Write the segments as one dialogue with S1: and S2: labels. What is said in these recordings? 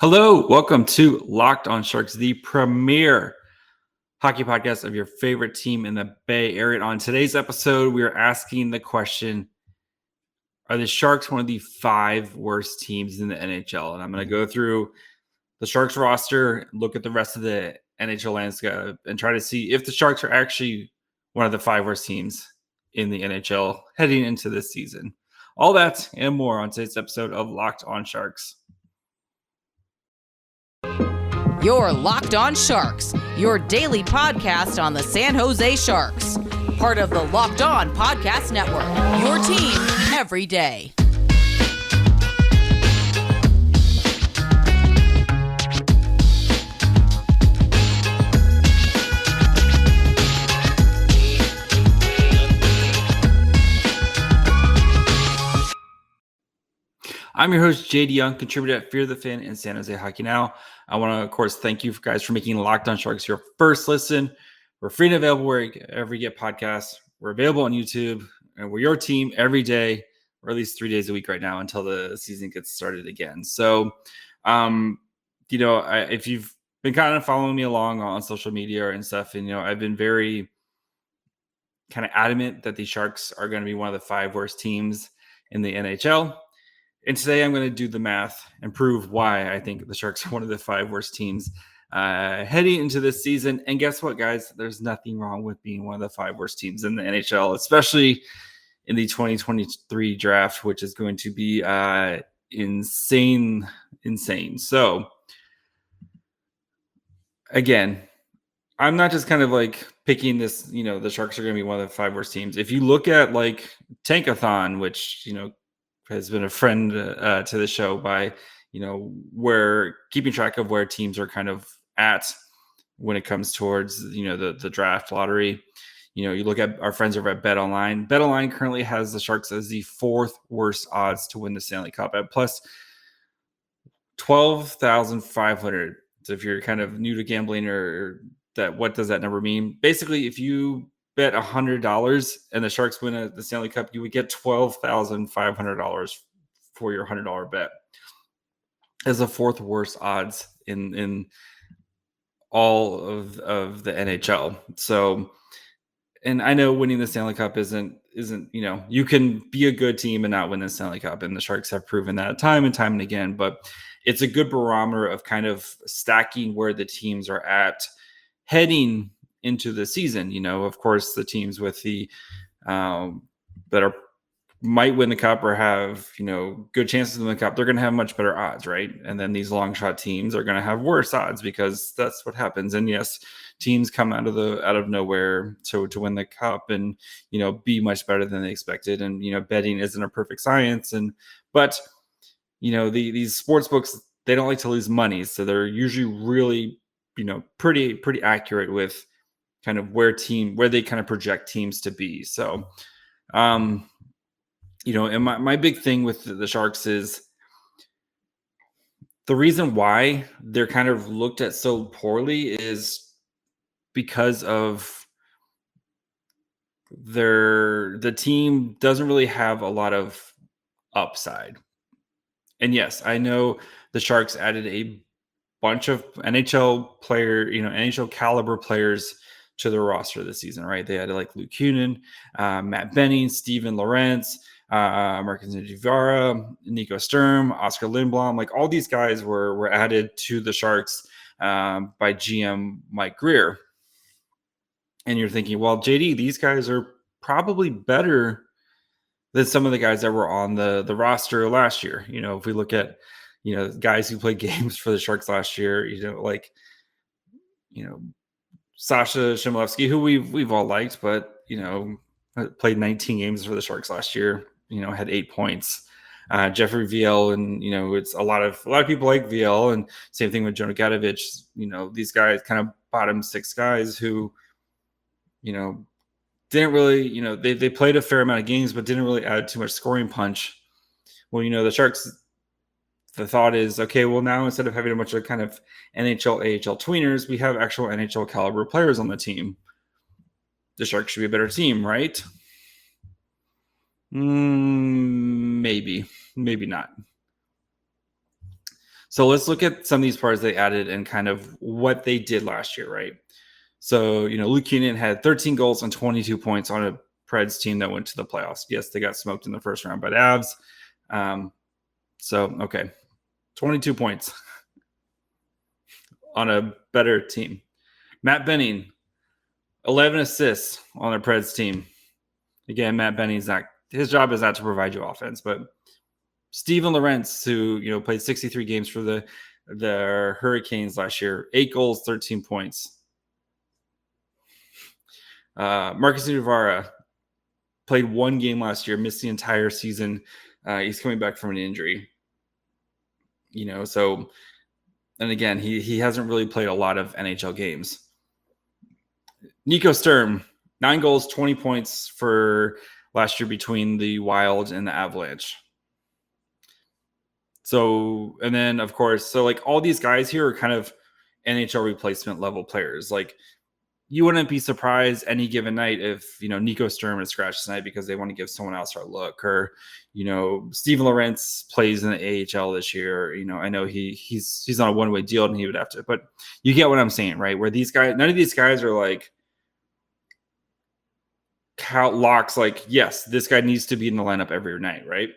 S1: Hello, welcome to Locked on Sharks, the premier hockey podcast of your favorite team in the Bay Area. On today's episode, we are asking the question, are the Sharks one of the 5 worst teams in the NHL? And I'm going to go through the Sharks roster, look at the rest of the NHL landscape, and try to see if the Sharks are actually one of the 5 worst teams in the NHL heading into this season. All that and more on today's episode of Locked on Sharks.
S2: You're Locked on Sharks, your daily podcast on the San Jose Sharks. Part of the Locked On Podcast Network, your team every day.
S1: I'm your host, JD Young, contributor at Fear the Fan and San Jose Hockey Now. I want to, of course, thank you guys for making Locked on Sharks your first listen. We're free and available wherever you get podcasts. We're available on YouTube, and we're your team every day, or at least 3 days a week right now until the season gets started again. So, if you've been kind of following me along on social media and stuff, and, I've been very kind of adamant that the Sharks are going to be one of the 5 worst teams in the NHL. And today I'm going to do the math and prove why I think the Sharks are one of the 5 worst teams heading into this season. And guess what, guys? There's nothing wrong with being one of the 5 worst teams in the NHL, especially in the 2023 draft, which is going to be insane. So, again, I'm not just kind of like picking this, the Sharks are going to be one of the 5 worst teams. If you look at like Tankathon, which, has been a friend to the show by, where keeping track of where teams are kind of at when it comes towards, the draft lottery. You look at our friends over at BetOnline. BetOnline currently has the Sharks as the 4th worst odds to win the Stanley Cup at plus 12,500. So if you're kind of new to gambling or that, what does that number mean? Basically, if you bet $100 and the Sharks win the Stanley Cup, you would get $12,500 for your $100 bet. As the 4th worst odds in all of the NHL. So, and I know winning the Stanley Cup isn't you can be a good team and not win the Stanley Cup, and the Sharks have proven that time and time and again. But it's a good barometer of kind of stacking where the teams are at heading into the season. Of course, the teams with the that might win the cup or have good chances to win the cup, they're going to have much better odds, right? And then these long shot teams are going to have worse odds because that's what happens. And yes, teams come out of nowhere to win the cup and be much better than they expected. And betting isn't a perfect science, but these sports books, they don't like to lose money, so they're usually really pretty accurate with kind of where they kind of project teams to be. So, and my big thing with the Sharks is the reason why they're kind of looked at so poorly is because of the team doesn't really have a lot of upside. And yes, I know the Sharks added a bunch of NHL caliber players to their roster this season, right? They had like Luke Kunin, Matt Benning, Steven Lorentz, Marcus Nijivara, Nico Sturm, Oscar Lindblom. Like all these guys were added to the Sharks by GM Mike Grier. And you're thinking, well, JD, these guys are probably better than some of the guys that were on the roster last year. If we look at guys who played games for the Sharks last year, Sasha Chmelevski, who we've all liked, but played 19 games for the Sharks last year. Had 8 points. Jeffrey Viel, and it's a lot of people like Viel, and same thing with Jonah Gadovich. These guys kind of bottom 6 guys who didn't really they played a fair amount of games, but didn't really add too much scoring punch. Well, the Sharks. The thought is, okay, well, now instead of having a bunch of kind of NHL, AHL tweeners, we have actual NHL caliber players on the team. The Sharks should be a better team, right? Maybe not. So let's look at some of these players they added and kind of what they did last year, right? So, Luke Kunin had 13 goals and 22 points on a Preds team that went to the playoffs. Yes, they got smoked in the first round by the Avs. Okay, 22 points on a better team. Matt Benning, 11 assists on a Preds team. Again, Matt Benning's his job is not to provide you offense, but Steven Lorentz, who played 63 games for the Hurricanes last year, 8 goals, 13 points. Marcus Nuvara played 1 game last year, missed the entire season. He's coming back from an injury. And again, he hasn't really played a lot of NHL games. Nico Sturm, 9 goals, 20 points for last year between the Wild and the Avalanche. So, and then of course, all these guys here are kind of NHL replacement level players. Like, you wouldn't be surprised any given night if, Nico Sturm is scratched tonight because they want to give someone else a look, or, Steven Lorentz plays in the AHL this year. I know he's on a one-way deal and he would have to, but you get what I'm saying, right? Where these guys, none of these guys are like locks, like, yes, this guy needs to be in the lineup every night, right?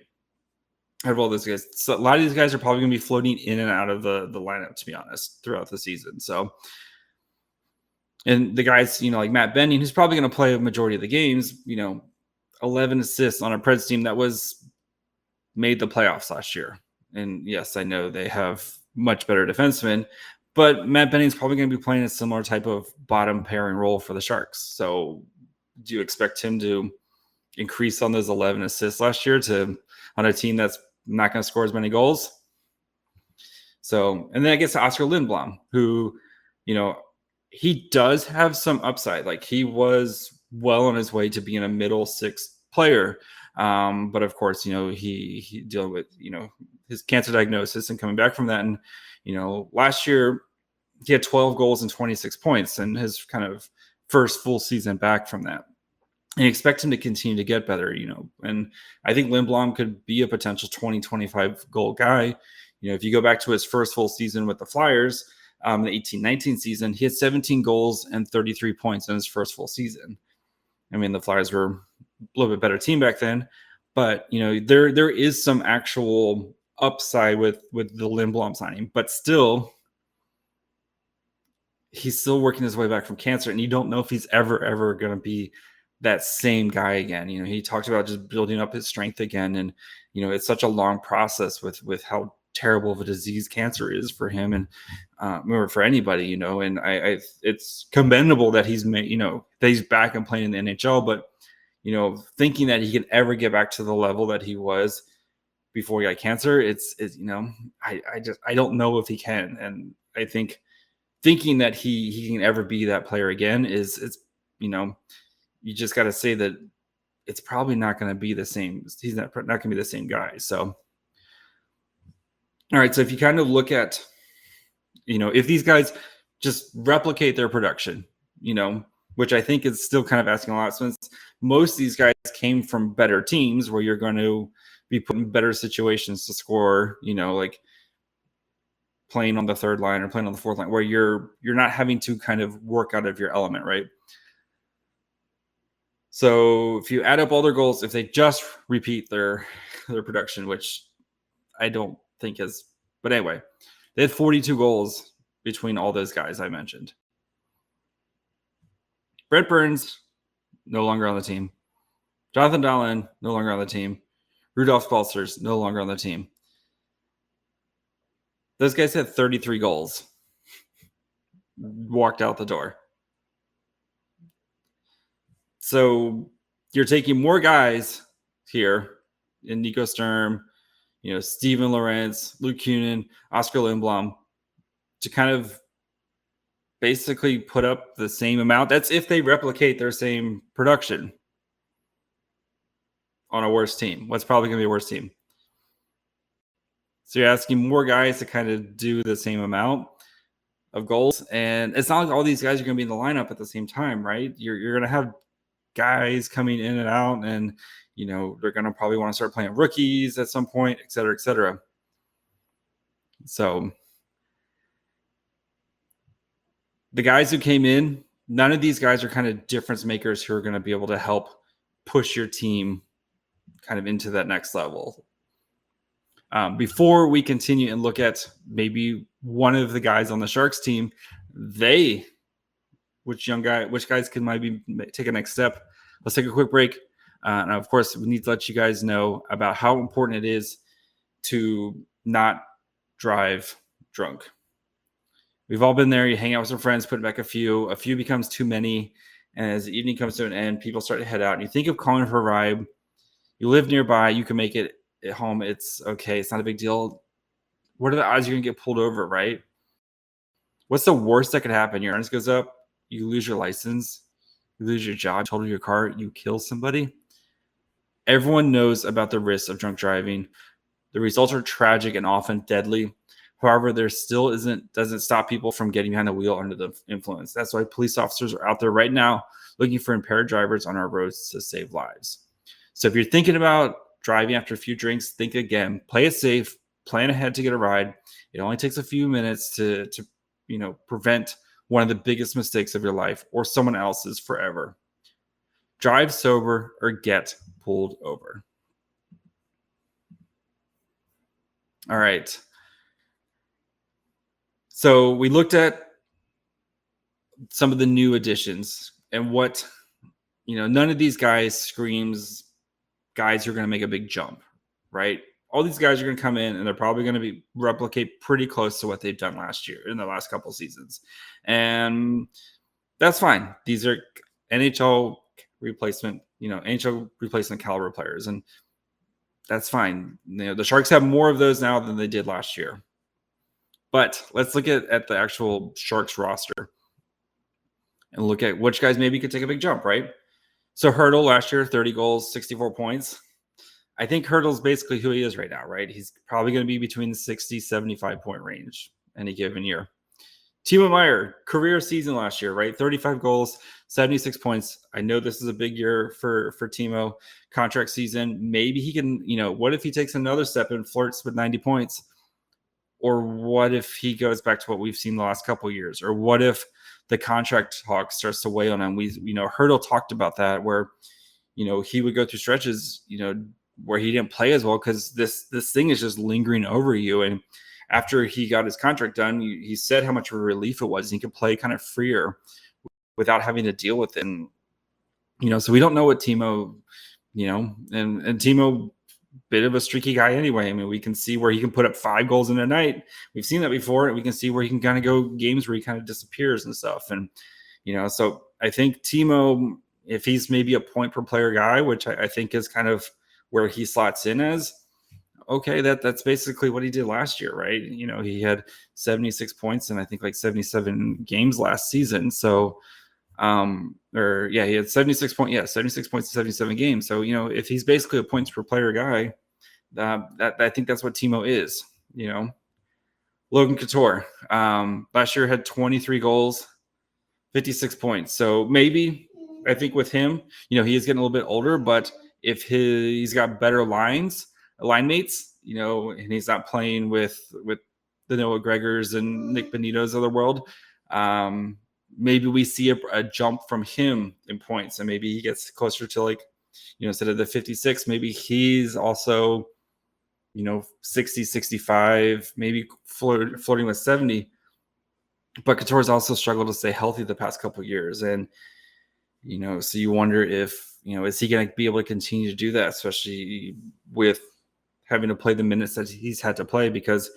S1: I have all those guys. So a lot of these guys are probably going to be floating in and out of the lineup, to be honest, throughout the season. So, and the guys, like Matt Benning, who's probably going to play a majority of the games, 11 assists on a Preds team that was made the playoffs last year. And yes, I know they have much better defensemen, but Matt Benning's probably going to be playing a similar type of bottom pairing role for the Sharks. So do you expect him to increase on those 11 assists last year on a team that's not going to score as many goals? So, and then I guess Oscar Lindblom, who, he does have some upside. Like, he was well on his way to being a middle 6 player. But of course, he dealing with, his cancer diagnosis and coming back from that. And, last year he had 12 goals and 26 points and his kind of first full season back from that. And you expect him to continue to get better, and I think Lindblom could be a potential 20, 25 goal guy. If you go back to his first full season with the Flyers, the 18-19 season, he had 17 goals and 33 points in his first full season. I mean, the Flyers were a little bit better team back then, but there is some actual upside with the Lindblom signing, but still, he's still working his way back from cancer, and you don't know if he's ever going to be that same guy again. He talked about just building up his strength again, and it's such a long process with how terrible of a disease cancer is for him and or for anybody, and I it's commendable that he's made, that he's back and playing in the NHL, but thinking that he can ever get back to the level that he was before he got cancer, it's I don't know if he can. And I think thinking that he can ever be that player again is you just got to say that it's probably not going to be the same. He's not going to be the same guy. So, all right. So if you kind of look at, if these guys just replicate their production, which I think is still kind of asking a lot, since most of these guys came from better teams where you're going to be put in better situations to score, like playing on the third line or playing on the fourth line, where you're not having to kind of work out of your element, right? So if you add up all their goals, if they just repeat their production, which I don't think is, but anyway, they had 42 goals between all those guys I mentioned. Brent Burns, no longer on the team. Jonathan Dahlen, no longer on the team. Rudolph Balcers, no longer on the team. Those guys had 33 goals. Walked out the door. So you're taking more guys here in Nico Sturm, Steven Lorentz, Luke Kunin, Oscar Lindblom, to kind of basically put up the same amount. That's if they replicate their same production on a worse team. What's probably going to be a worse team? So you're asking more guys to kind of do the same amount of goals. And it's not like all these guys are going to be in the lineup at the same time, right? You're going to have guys coming in and out, and they're going to probably want to start playing rookies at some point, et cetera, et cetera. So the guys who came in, none of these guys are kind of difference makers who are going to be able to help push your team kind of into that next level. Before we continue and look at maybe one of the guys on the Sharks team, which guys can maybe take a next step. Let's take a quick break. And of course, we need to let you guys know about how important it is to not drive drunk. We've all been there. You hang out with some friends, put back a few becomes too many. And as the evening comes to an end, people start to head out. And you think of calling for a ride. You live nearby. You can make it at home. It's okay. It's not a big deal. What are the odds you're going to get pulled over, right? What's the worst that could happen? Your earnings goes up. You lose your license. You lose your job, total your car. You kill somebody. Everyone knows about the risks of drunk driving. The results are tragic and often deadly. However, there still doesn't stop people from getting behind the wheel under the influence. That's why police officers are out there right now looking for impaired drivers on our roads to save lives. So if you're thinking about driving after a few drinks, think again. Play it safe. Plan ahead to get a ride. It only takes a few minutes to prevent one of the biggest mistakes of your life or someone else's forever. Drive sober or get pulled over. All right. So we looked at some of the new additions and what, none of these guys screams guys who are going to make a big jump, right? All these guys are going to come in and they're probably going to replicate pretty close to what they've done last year in the last couple of seasons. And that's fine. These are NHL replacement caliber players. And that's fine. The Sharks have more of those now than they did last year. But let's look at the actual Sharks roster and look at which guys maybe could take a big jump, right? So Hertl last year, 30 goals, 64 points. I think Hertl's basically who he is right now, right? He's probably going to be between the 60, 75 point range any given year. Timo Meier, career season last year, right? 35 goals, 76 points. I know this is a big year for Timo, contract season. Maybe he can, what if he takes another step and flirts with 90 points? Or what if he goes back to what we've seen the last couple of years? Or what if the contract talk starts to weigh on him? Hertl talked about that where, he would go through stretches, where he didn't play as well because this thing is just lingering over you. And after he got his contract done, he said how much of a relief it was. He could play kind of freer without having to deal with it. And, so we don't know what Timo, and Timo, bit of a streaky guy anyway. I mean, we can see where he can put up 5 goals in a night. We've seen that before. And we can see where he can kind of go games where he kind of disappears and stuff. And, so I think Timo, if he's maybe a point per player guy, which I think is kind of where he slots in as, okay, that's basically what he did last year, right? He had 76 points and I think like 77 games last season. So, he had 76 points in 77 games. So, if he's basically a points per player guy, that I think that's what Timo is, Logan Couture, last year had 23 goals, 56 points. So maybe I think with him, he is getting a little bit older, but if he's got better line mates, and he's not playing with the Noah Gregors and Nick Bonitos of the world, maybe we see a jump from him in points, and maybe he gets closer to instead of the 56, maybe he's also, 60, 65, maybe flirting with 70. But Couture's also struggled to stay healthy the past couple of years. And, so you wonder if, is he going to be able to continue to do that, especially with having to play the minutes that he's had to play because,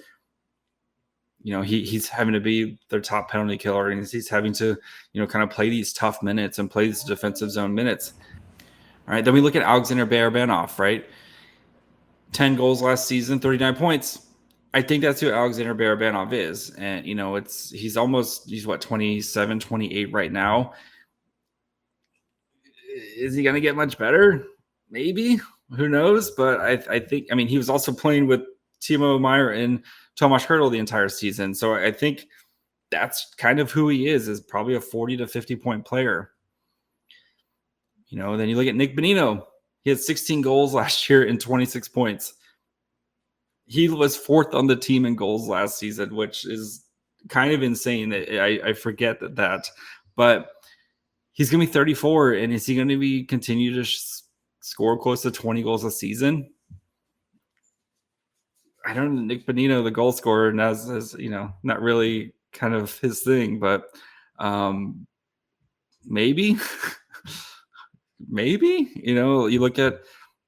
S1: he's having to be their top penalty killer and he's having to, kind of play these tough minutes and play these defensive zone minutes. All right. Then we look at Alexander Barabanov, right? 10 goals last season, 39 points. I think that's who Alexander Barabanov is. And, he's 27, 28 right now. Is he going to get much better? Maybe. Who knows? But I think, he was also playing with Timo Meier and Tomas Hertl the entire season. So I think that's kind of who he is probably a 40 to 50 point player. Then you look at Nick Bonino. He had 16 goals last year and 26 points. he was fourth on the team in goals last season, which is kind of insane. I forget that, but he's going to be 34, and is he going to be continue to score close to 20 goals a season? I don't know. Nick Bonino, the goal scorer, and as not really kind of his thing, but maybe, maybe, you look at,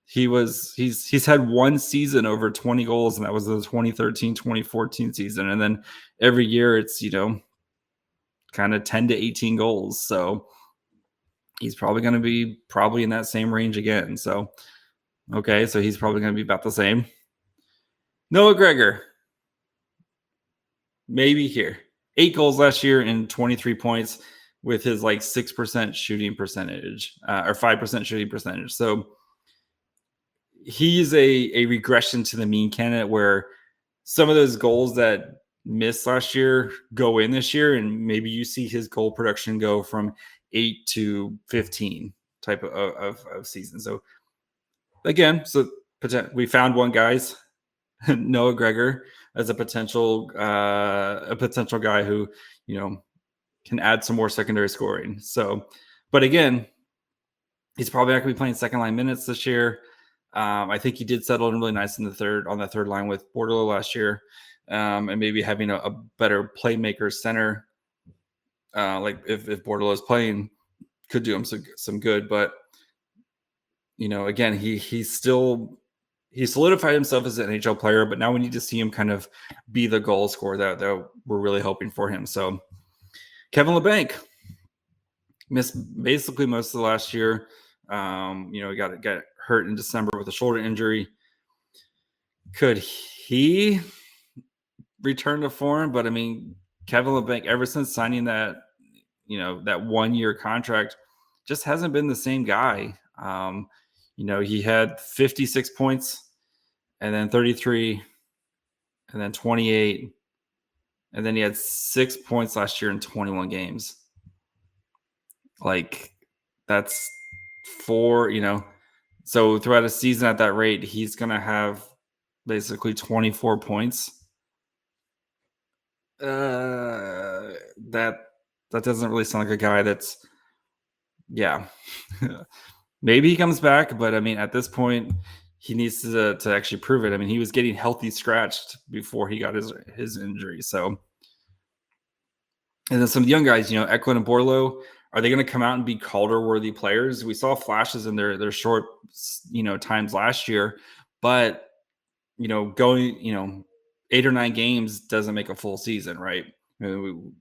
S1: he's had one season over 20 goals, and that was the 2013-2014 season. And then every year it's, kind of 10 to 18 goals. So he's probably going to be in that same range again. So, okay. So he's probably going to be about the same. Noah Gregor, maybe here. 8 goals last year and 23 points with his 6% shooting percentage, or 5% shooting percentage. So he's a regression to the mean candidate, where some of those goals that missed last year go in this year, and maybe you see his goal production go from 8 to 15 type of season. So again, we found one, guys. Noah Gregor as a potential guy who can add some more secondary scoring. So, but again, he's probably not going to be playing second line minutes this year. I think he did settle in really nice on the third line with Bordeleau last year, and maybe having a better playmaker center, like if Bordeleau is playing, could do him some good. But again, he solidified himself as an NHL player, but now we need to see him kind of be the goal scorer that we're really hoping for him. So Kevin Labanc missed basically most of the last year. He got hurt in December with a shoulder injury. Could he return to form? But I mean, Kevin Labanc, ever since signing that 1-year contract, just hasn't been the same guy. He had 56 points, and then 33, and then 28, and then he had 6 points last year in 21 games. That's 4, so throughout a season at that rate, he's going to have basically 24 points. That doesn't really sound like a guy that's, maybe he comes back, but I mean, at this point, he needs to actually prove it. I mean, he was getting healthy scratched before he got his injury. So, and then some young guys, Eklund and Bordeleau, are they going to come out and be Calder-worthy players? We saw flashes in their short, times last year, but going 8 or 9 games doesn't make a full season, right? I mean,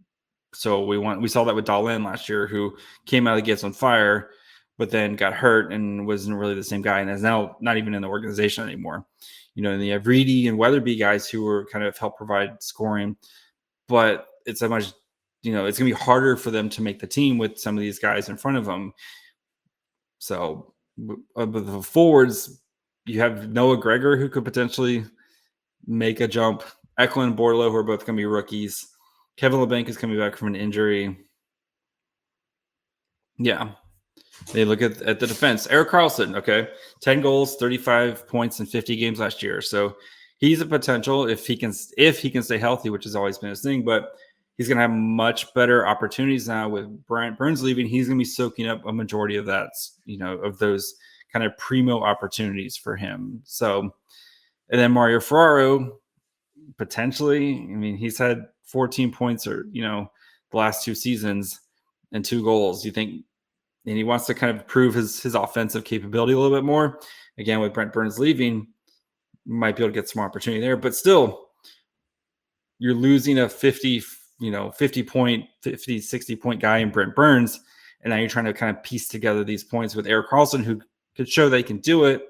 S1: we saw that with Dahlin last year, who came out of the gates on fire, but then got hurt and wasn't really the same guy, and is now not even in the organization anymore. And you have Reedy and Weatherby, guys who were kind of help provide scoring, but it's a much, it's going to be harder for them to make the team with some of these guys in front of them. So with the forwards, you have Noah Gregor, who could potentially make a jump. Eklund and Bordeleau, who are both going to be rookies. Kevin Labanc is coming back from an injury. Yeah. They look at the defense. Erik Karlsson, okay, 10 goals, 35 points in 50 games last year. So he's a potential if he can stay healthy, which has always been his thing. But he's going to have much better opportunities now with Brent Burns leaving. He's going to be soaking up a majority of that, of those kind of primo opportunities for him. So, and then Mario Ferraro, potentially, I mean, he's had 14 points or, the last 2 seasons and 2 goals. You think, and he wants to kind of prove his offensive capability a little bit more. Again, with Brent Burns leaving, might be able to get some opportunity there, but still, you're losing a 50 point, 50, 60 point guy in Brent Burns. And now you're trying to kind of piece together these points with Erik Karlsson, who could show they can do it,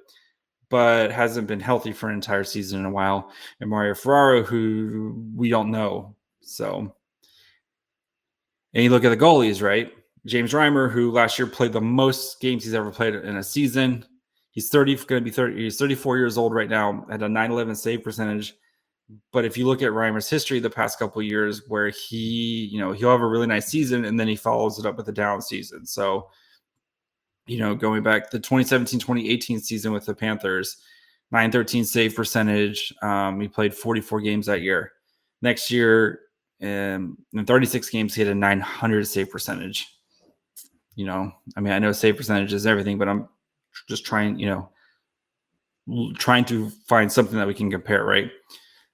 S1: but hasn't been healthy for an entire season in a while. And Mario Ferraro, who we don't know. So, and you look at the goalies, right? James Reimer, who last year played the most games he's ever played in a season. He's 34 years old right now, at a .911 save percentage. But if you look at Reimer's history the past couple of years, where he'll have a really nice season and then he follows it up with a down season. So, going back the 2017-2018 season with the Panthers, .913 save percentage. He played 44 games that year. Next year, in 36 games, he had a .900 save percentage. I mean, I know save percentage is everything, but I'm just trying to find something that we can compare, right?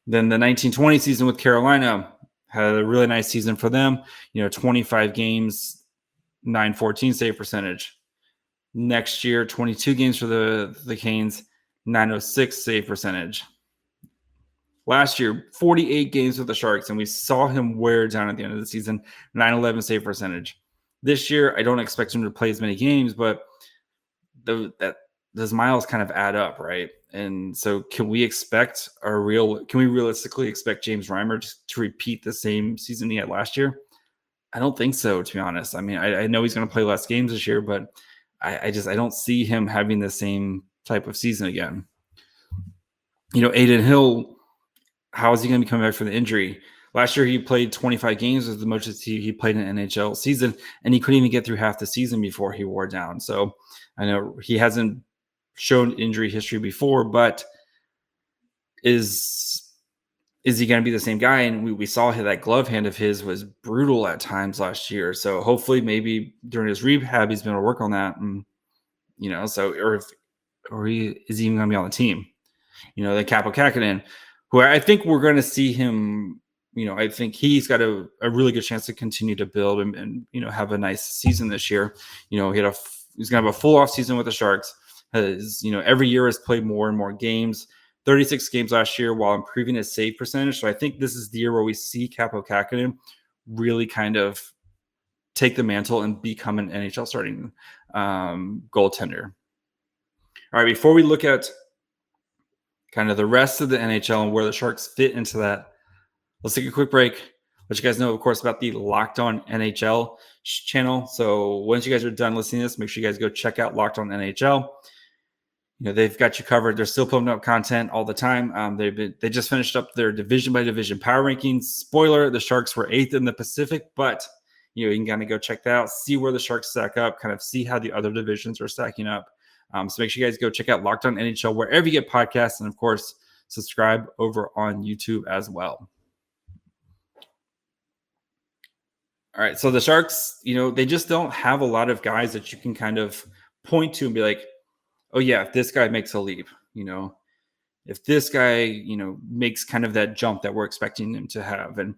S1: Then the 1920 season with Carolina had a really nice season for them. 25 games, .914 save percentage. Next year, 22 games for the Canes, .906 save percentage. Last year, 48 games with the Sharks, and we saw him wear down at the end of the season, .911 save percentage. This year, I don't expect him to play as many games, but those miles kind of add up, right? And so can we realistically expect James Reimer to repeat the same season he had last year? I don't think so, to be honest. I mean, I know he's going to play less games this year, but I don't see him having the same type of season again. Adin Hill, how is he going to be coming back from the injury? Last year, he played 25 games, was the most he played in an NHL season, and he couldn't even get through half the season before he wore down. So I know he hasn't shown injury history before, but is he going to be the same guy? And we saw that glove hand of his was brutal at times last year. So hopefully maybe during his rehab, he's been able to work on that. And, is he even going to be on the team? The Kaapo Kähkönen, who I think we're going to see him, I think he's got a really good chance to continue to build and have a nice season this year. He's going to have a full off season with the Sharks. Every year has played more and more games. 36 games last year while improving his save percentage. So I think this is the year where we see Kaapo Kähkönen really kind of take the mantle and become an NHL starting goaltender. All right, before we look at kind of the rest of the NHL and where the Sharks fit into that, let's take a quick break. Let you guys know, of course, about the Locked On NHL channel. So once you guys are done listening to this, make sure you guys go check out Locked On NHL. They've got you covered. They're still putting up content all the time. They just finished up their division by division power rankings. Spoiler: the Sharks were 8th in the Pacific, but you can kind of go check that out, see where the Sharks stack up, kind of see how the other divisions are stacking up. So make sure you guys go check out Locked On NHL wherever you get podcasts, and of course, subscribe over on YouTube as well. All right, so the Sharks, they just don't have a lot of guys that you can kind of point to and be like, oh yeah, if this guy makes a leap, if this guy, makes kind of that jump that we're expecting him to have. And,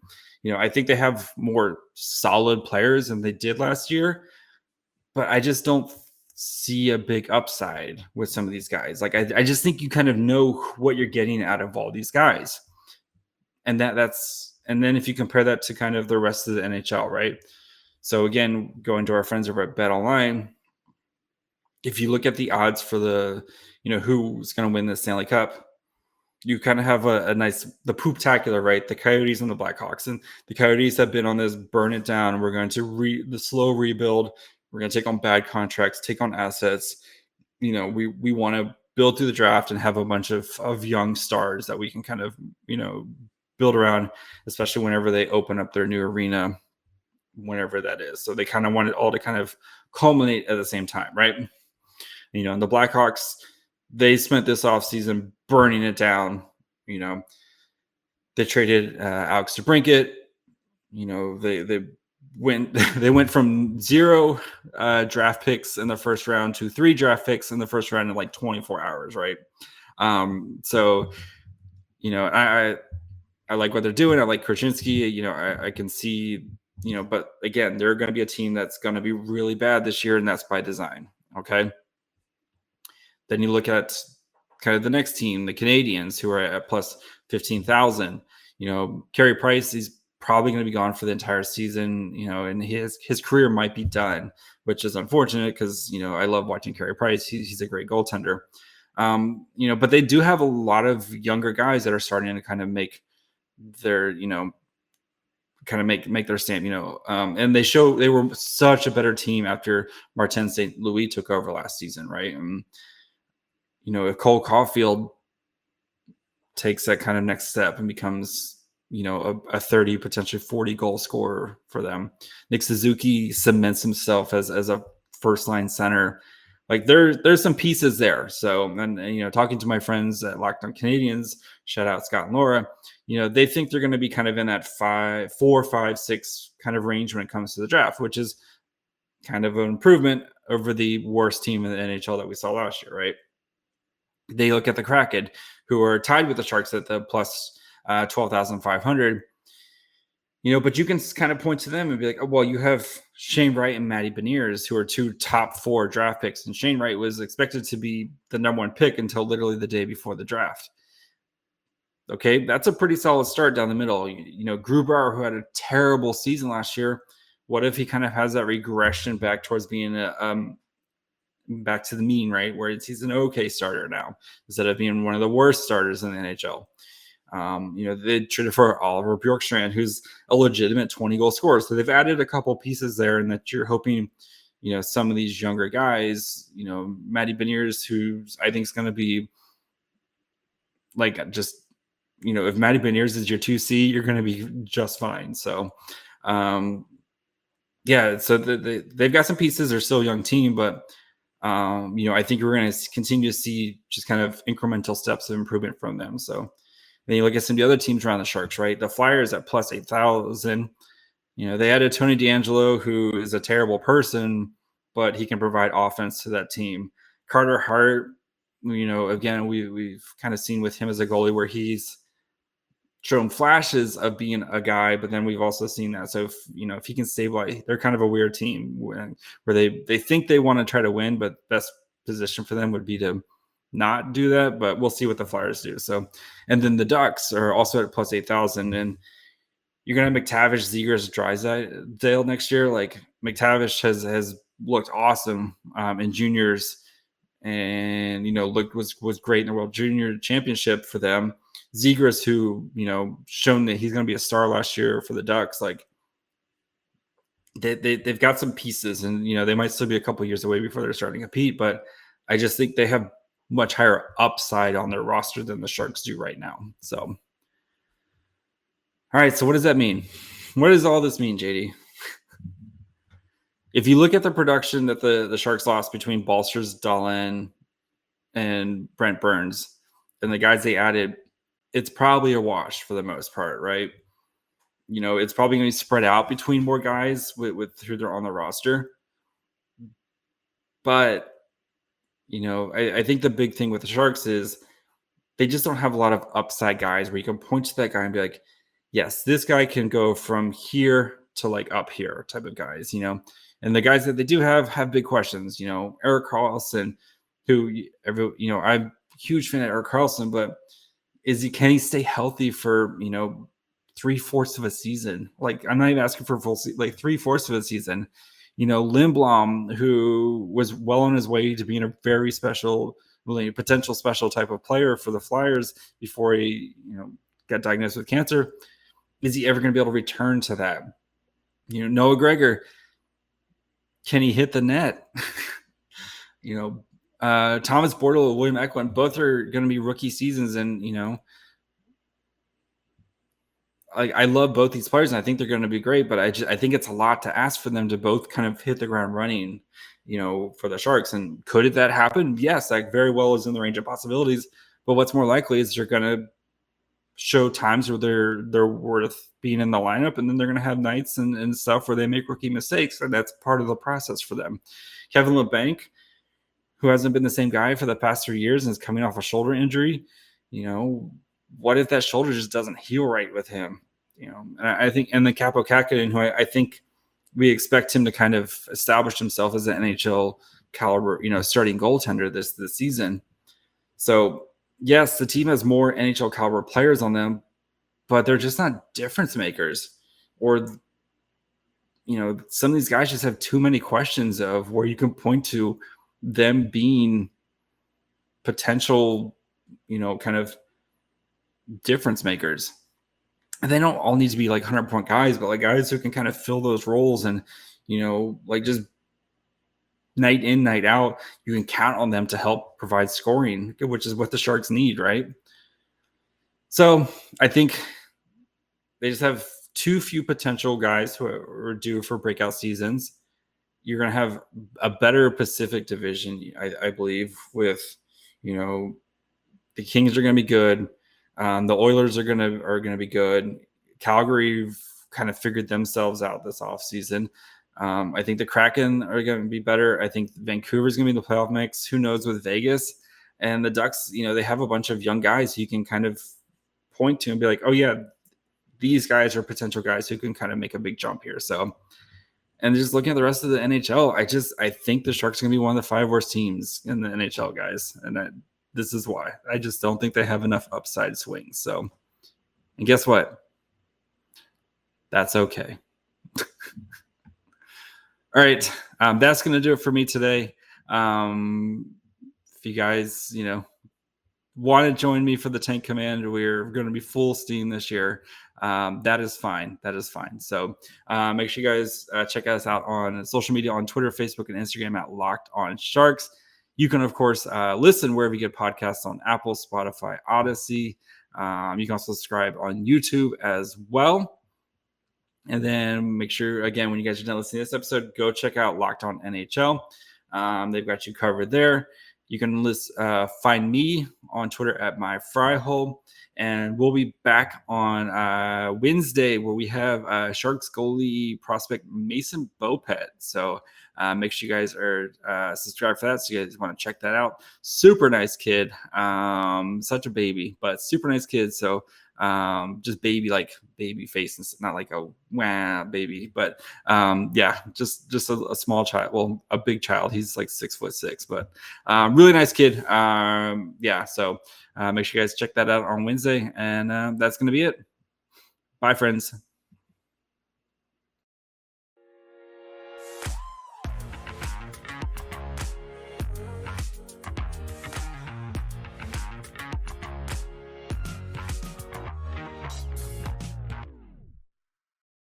S1: I think they have more solid players than they did last year, but I just don't see a big upside with some of these guys. Like, I just think you kind of know what you're getting out of all these guys. And and then if you compare that to kind of the rest of the NHL, right? So again, going to our friends over at BetOnline, if you look at the odds for who's going to win the Stanley Cup, you kind of have the poop-tacular, right? The Coyotes and the Blackhawks. And the Coyotes have been on this burn it down. We're going to the slow rebuild. We're going to take on bad contracts, take on assets. We want to build through the draft and have a bunch of young stars that we can kind of, build around, especially whenever they open up their new arena, whenever that is. So they kind of want it all to kind of culminate at the same time, right? And the Blackhawks, they spent this offseason burning it down. They traded Alex DeBrincat. They went from 0 draft picks in the first round to 3 draft picks in the first round in like 24 hours, right? So I like what they're doing. I like Krasinski. I can see, but again, they're going to be a team that's going to be really bad this year, and that's by design. Okay. Then you look at kind of the next team, the Canadians, who are at plus 15,000. Carey Price, he's probably going to be gone for the entire season, and his career might be done, which is unfortunate because, I love watching Carey Price. He's a great goaltender. But they do have a lot of younger guys that are starting to kind of make their, make their stamp, and they were such a better team after Martin St. Louis took over last season, right? And, if Cole Caulfield takes that kind of next step and becomes, a 30, potentially 40 goal scorer for them, Nick Suzuki cements himself as a first line center like there's some pieces there. So, and talking to my friends at Locked On Canadians, shout out Scott and Laura, they think they're going to be kind of in that 4, 5, 6 kind of range when it comes to the draft, which is kind of an improvement over the worst team in the NHL that we saw last year, right? They look at the Kraken, who are tied with the Sharks at the plus 12,500. But you can kind of point to them and be like, oh, well, you have Shane Wright and Matty Beniers, who are 2 top 4 draft picks. And Shane Wright was expected to be the number 1 pick until literally the day before the draft. Okay, that's a pretty solid start down the middle. Grubauer, who had a terrible season last year, what if he kind of has that regression back towards being back to the mean, right? Where he's an okay starter now instead of being one of the worst starters in the NHL. They traded for Oliver Bjorkstrand, who's a legitimate 20-goal scorer. So they've added a couple pieces there, and that you're hoping, some of these younger guys, Matty Beniers, who I think is going to be like just, if Matty Beniers is your 2C, you're going to be just fine. So, so they've got some pieces. They're still a young team, but I think we're going to continue to see just kind of incremental steps of improvement from them. So then you look at some of the other teams around the Sharks, right? The Flyers at plus 8,000. They added Tony DeAngelo, who is a terrible person, but he can provide offense to that team. Carter Hart, again, we've kind of seen with him as a goalie where he's shown flashes of being a guy, but then we've also seen that. So if he can stabilize, they're kind of a weird team where they think they want to try to win, but best position for them would be to not do that, but we'll see what the Flyers do. So, and then the Ducks are also at plus 8,000, and you're going to have McTavish, Zegras, Drysdale next year. Like McTavish has looked awesome in juniors, and was great in the World Junior Championship for them. Zegras, who shown that he's going to be a star last year for the Ducks, like they've got some pieces, and they might still be a couple years away before they're starting to compete, but I just think they have much higher upside on their roster than the Sharks do right now. So, all right. So what does that mean? What does all this mean, JD? If you look at the production that the Sharks lost between Balcers, Dahlin, and Brent Burns, and the guys they added, it's probably a wash for the most part, right? It's probably going to be spread out between more guys with who they're on the roster. But I think the big thing with the Sharks is they just don't have a lot of upside guys where you can point to that guy and be like, yes, this guy can go from here to like up here type of guys, and the guys that they do have big questions, Erik Karlsson, who, I'm a huge fan of Erik Karlsson, but can he stay healthy for, 3/4 of a season? Like, I'm not even asking for a full season, like 3/4 of a season. Lindblom, who was well on his way to being a very special, really potential special type of player for the Flyers before he, got diagnosed with cancer. Is he ever going to be able to return to that? Noah Gregor, can he hit the net? Thomas Bortles, William Eklund, both are going to be rookie seasons, and I love both these players, and I think they're going to be great, but I think it's a lot to ask for them to both kind of hit the ground running, for the Sharks. And could that happen? Yes, that very well is in the range of possibilities. But what's more likely is they're going to show times where they're worth being in the lineup, and then they're going to have nights and stuff where they make rookie mistakes, and that's part of the process for them. Kevin Labanc, who hasn't been the same guy for the past 3 years and is coming off a shoulder injury, what if that shoulder just doesn't heal right with him? And I think, and the Capo Kakinen, who I think we expect him to kind of establish himself as an NHL caliber, starting goaltender this season. So yes, the team has more NHL caliber players on them, but they're just not difference makers. Or, some of these guys just have too many questions of where you can point to them being potential, kind of difference makers. And they don't all need to be like 100-point guys, but like guys who can kind of fill those roles and, like just night in, night out, you can count on them to help provide scoring, which is what the Sharks need, right? So I think they just have too few potential guys who are due for breakout seasons. you're going to have a better Pacific division, I believe, with, the Kings are going to be good. The Oilers are going to be good. Calgary kind of figured themselves out this offseason. I think the Kraken are going to be better. I think Vancouver is going to be in the playoff mix. Who knows with Vegas? And the Ducks, they have a bunch of young guys you can kind of point to and be like, oh, yeah, these guys are potential guys who can kind of make a big jump here. So, and just looking at the rest of the NHL, I think the Sharks are going to be one of the 5 worst teams in the NHL, guys. And this is why. I just don't think they have enough upside swings. So, and guess what? That's okay. All right. That's going to do it for me today. If you guys, want to join me for the Tank Command, we're going to be full steam this year. That is fine. So make sure you guys check us out on social media, on Twitter, Facebook, and Instagram at Locked On Sharks. You can, of course, listen wherever you get podcasts on Apple, Spotify, Odyssey. You can also subscribe on YouTube as well. And then make sure, again, when you guys are done listening to this episode, go check out Locked On NHL. They've got you covered there. You can find me on Twitter at MyFryHole. And we'll be back on Wednesday, where we have Sharks goalie prospect Mason Beaupet. So make sure you guys are subscribed for that, so you guys want to check that out. Super nice kid. Such a baby, but super nice kid. So just baby face, and not like a wah baby, but just a small child. Well, a big child. He's like 6'6", but really nice kid. So make sure you guys check that out on Wednesday, and that's gonna be it. Bye, friends.